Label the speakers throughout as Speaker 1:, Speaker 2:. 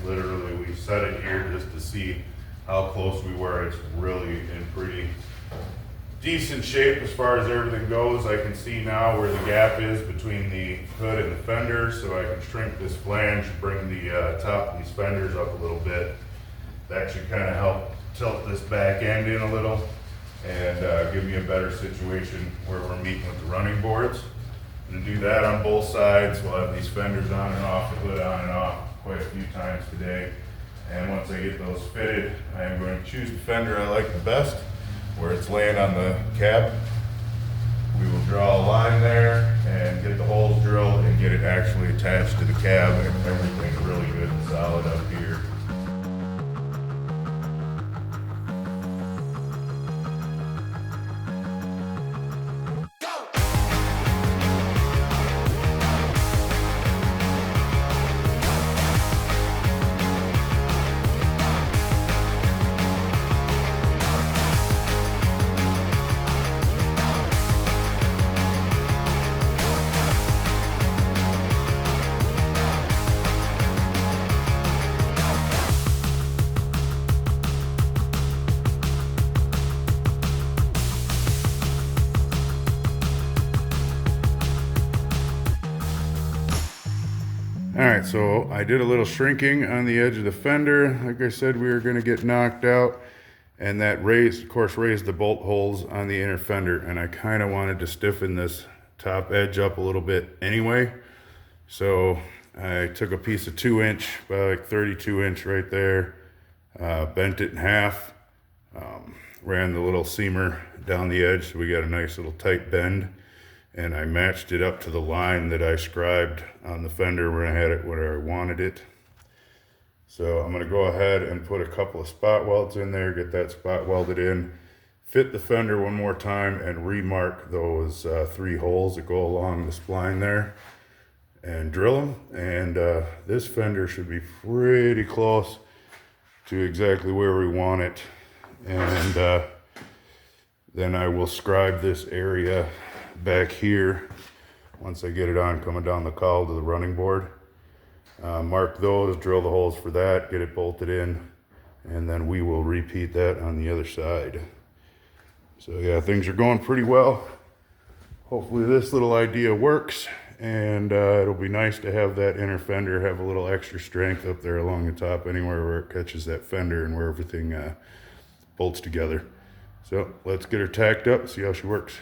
Speaker 1: Literally, we set it here just to see how close we were. It's really in pretty decent shape as far as everything goes. I can see now where the gap is between the hood and the fender, so I can shrink this flange, bring the top of these fenders up a little bit. That should kind of help tilt this back end in a little and give me a better situation where we're meeting with the running boards. I'm going to do that on both sides. We'll have these fenders on and off, the hood on and off quite a few times today. And once I get those fitted, I am going to choose the fender I like the best, where it's laying on the cab. We will draw a line there and get the holes drilled and get it actually attached to the cab, and everything's really good and solid up here. Alright, so I did a little shrinking on the edge of the fender. Like I said, we were going to get knocked out, and that raised the bolt holes on the inner fender, and I kind of wanted to stiffen this top edge up a little bit anyway. So I took a piece of 2-inch by like 32-inch right there, bent it in half, ran the little seamer down the edge so we got a nice little tight bend. And I matched it up to the line that I scribed on the fender when I had it where I wanted it. So I'm gonna go ahead and put a couple of spot welds in there, get that spot welded in, fit the fender one more time, and remark those 3 holes that go along the spline there, and drill them. And this fender should be pretty close to exactly where we want it. And then I will scribe this area back here once I get it on coming down the cowl to the running board. Mark those, drill the holes for that, get it bolted in, and then we will repeat that on the other side. So yeah, things are going pretty well. Hopefully this little idea works, and it'll be nice to have that inner fender have a little extra strength up there along the top, anywhere where it catches that fender and where everything bolts together. So let's get her tacked up and see how she works.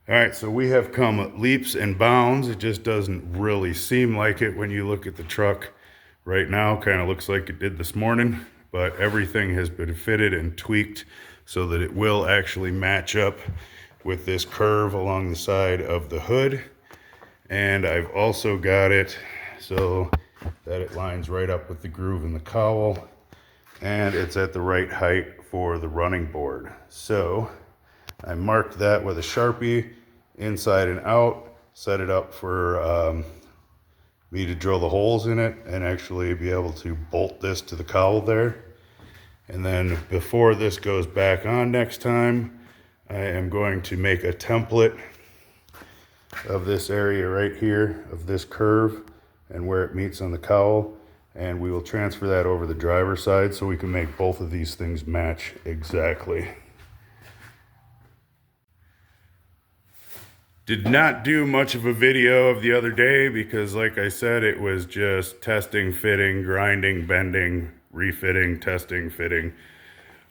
Speaker 1: All right, so we have come leaps and bounds. It just doesn't really seem like it when you look at the truck right now. Kind of looks like it did this morning, but everything has been fitted and tweaked so that it will actually match up with this curve along the side of the hood. And I've also got it so that it lines right up with the groove in the cowl, and it's at the right height for the running board. So I marked that with a Sharpie inside and out, set it up for me to drill the holes in it and actually be able to bolt this to the cowl there. And then before this goes back on next time, I am going to make a template of this area right here, of this curve and where it meets on the cowl, and we will transfer that over the driver's side so we can make both of these things match exactly. Did not do much of a video of the other day because, like I said, it was just testing, fitting, grinding, bending, refitting, testing, fitting,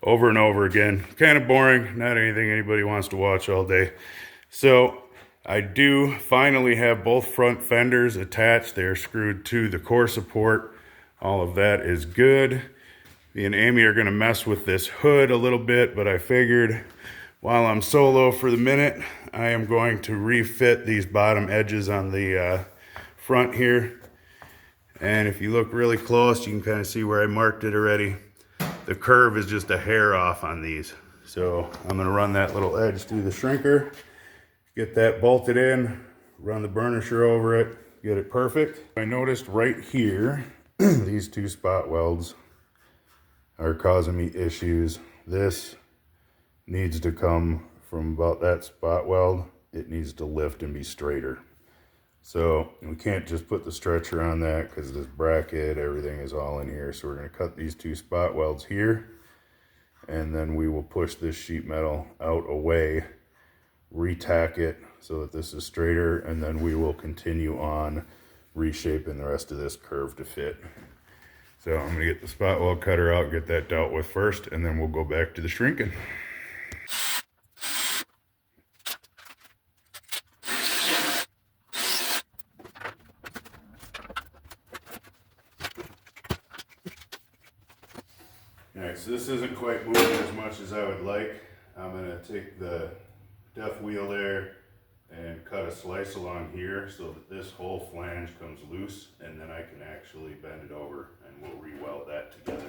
Speaker 1: over and over again. Kind of boring, not anything anybody wants to watch all day. So I do finally have both front fenders attached. They're screwed to the core support. All of that is good. Me and Amy are gonna mess with this hood a little bit, but I figured while I'm solo for the minute, I am going to refit these bottom edges on the front here. And if you look really close, you can kind of see where I marked it already. The curve is just a hair off on these. So I'm gonna run that little edge through the shrinker, get that bolted in, run the burnisher over it, get it perfect. I noticed right here, these two spot welds are causing me issues. This needs to come from about that spot weld. It needs to lift and be straighter. So we can't just put the stretcher on that because this bracket, everything is all in here. So we're going to cut these two spot welds here, and then we will push this sheet metal out away, retack it so that this is straighter, and then we will continue on reshaping the rest of this curve to fit. So I'm going to get the spot weld cutter out, get that dealt with first, and then we'll go back to the shrinking. Alright, so this isn't quite moving as much as I would like. I'm going to take the death wheel there and cut a slice along here so that this whole flange comes loose, and then I can actually bend it over and we'll re-weld that together.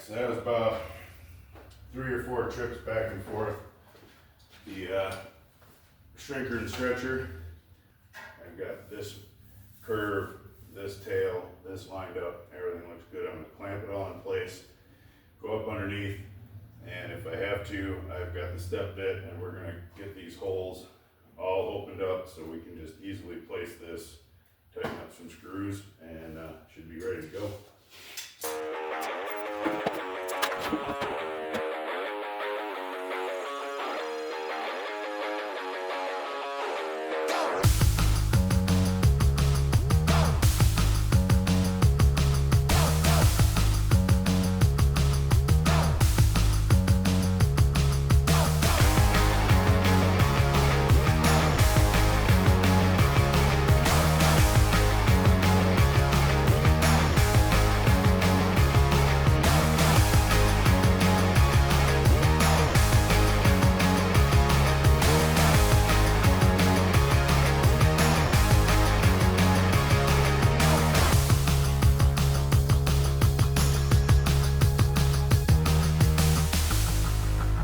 Speaker 1: So that was about 3 or 4 trips back and forth. The shrinker and stretcher. I've got this curve, this tail, this lined up. Everything looks good. I'm going to clamp it all in place, go up underneath, and if I have to, I've got the step bit, and we're going to get these holes all opened up so we can just easily place this, tighten up some screws, and should be ready to go.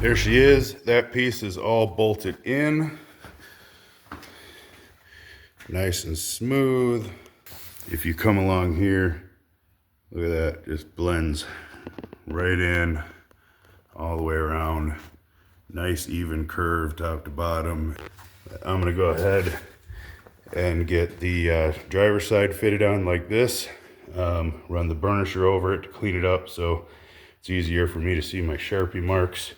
Speaker 1: There she is. That piece is all bolted in. Nice and smooth. If you come along here, look at that, just blends right in all the way around. Nice even curve top to bottom. I'm gonna go ahead and get the driver's side fitted on like this. Run the burnisher over it to clean it up so it's easier for me to see my Sharpie marks.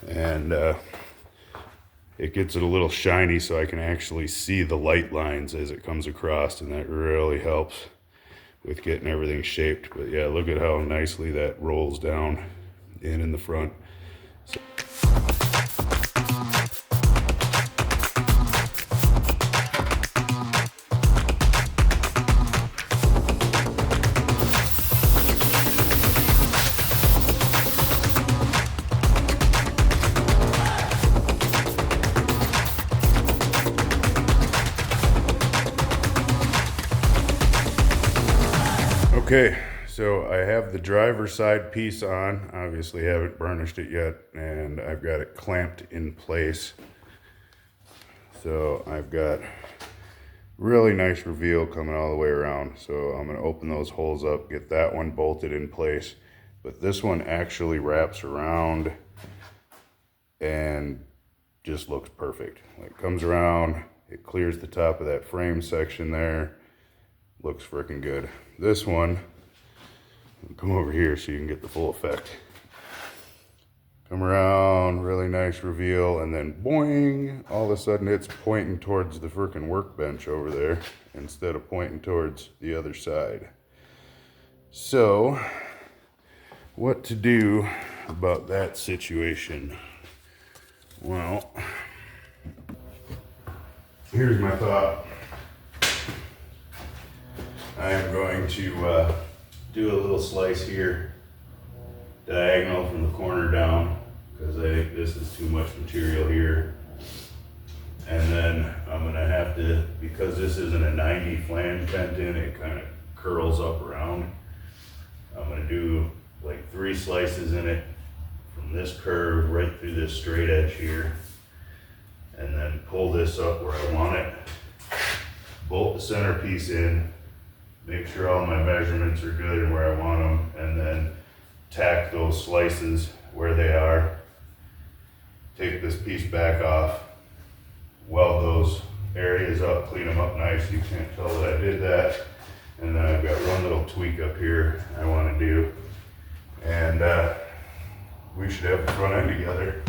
Speaker 1: And it gets it a little shiny so I can actually see the light lines as it comes across, and that really helps with getting everything shaped. But yeah, look at how nicely that rolls down in the front. So okay, so I have the driver's side piece on. Obviously haven't burnished it yet, and I've got it clamped in place. So I've got really nice reveal coming all the way around. So I'm gonna open those holes up, get that one bolted in place. But this one actually wraps around and just looks perfect. Like, comes around, it clears the top of that frame section there. Looks freaking good. This one, come over here so you can get the full effect. Come around, really nice reveal, and then boing, all of a sudden it's pointing towards the freaking workbench over there instead of pointing towards the other side. So, what to do about that situation? Well, here's my thought. I am going to do a little slice here, diagonal from the corner down, because I think this is too much material here. And then I'm gonna have to, because this isn't a 90 flange bent in, it kind of curls up around. I'm gonna do like 3 slices in it from this curve right through this straight edge here, and then pull this up where I want it, bolt the center piece in, make sure all my measurements are good and where I want them, and then tack those slices where they are. Take this piece back off, weld those areas up, clean them up nice. You can't tell that I did that. And then I've got one little tweak up here I want to do. And we should have the front end together.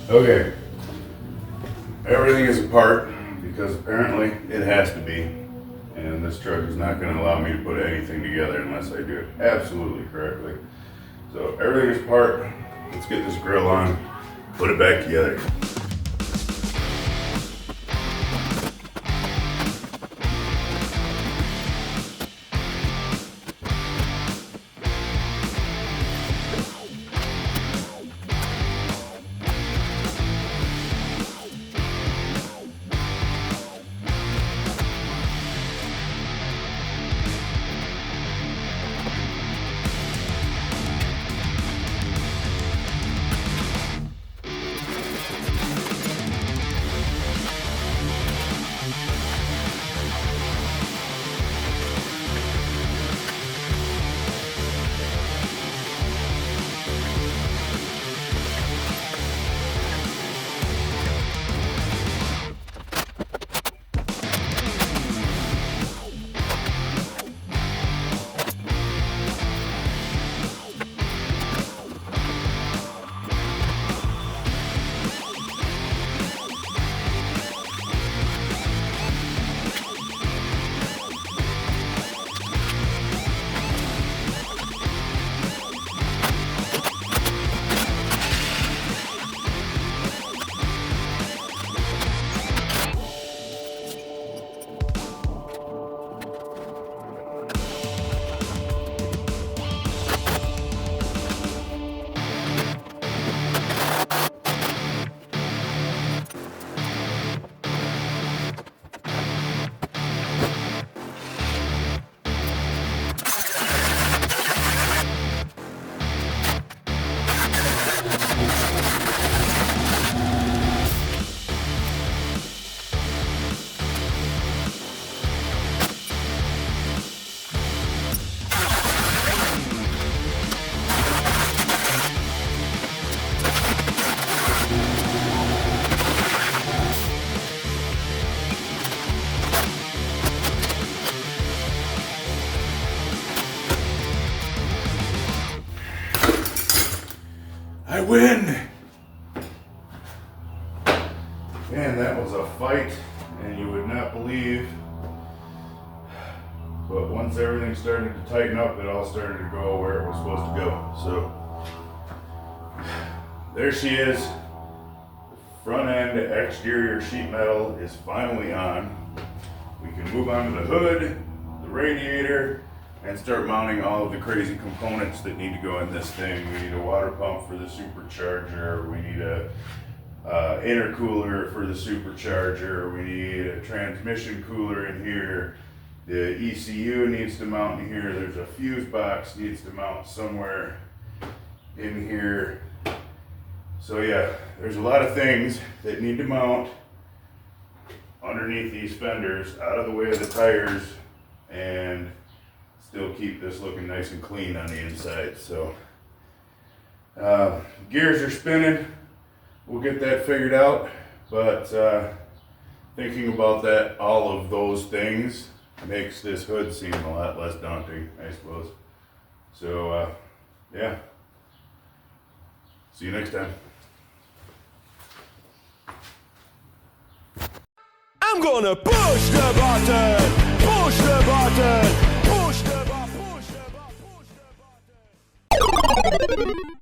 Speaker 1: Okay, everything is apart because apparently it has to be, and this truck is not going to allow me to put anything together unless I do it absolutely correctly. So everything is apart. Let's get this grill on, put it back together. win! Man, that was a fight, and you would not believe. But once everything started to tighten up, it all started to go where it was supposed to go. So, there she is. The front end exterior sheet metal is finally on. We can move on to the hood, the radiator, and start mounting all of the crazy components that need to go in this thing. We need a water pump for the supercharger. We need a intercooler for the supercharger. We need a transmission cooler in here. The ECU needs to mount in here. There's a fuse box needs to mount somewhere in here. So yeah, there's a lot of things that need to mount underneath these fenders, out of the way of the tires, and still keep this looking nice and clean on the inside. So gears are spinning. We'll get that figured out, but thinking about that, all of those things makes this hood seem a lot less daunting, I suppose. So yeah, see you next time.
Speaker 2: I'm gonna push the button, push the button, push the button, push the button, push the button.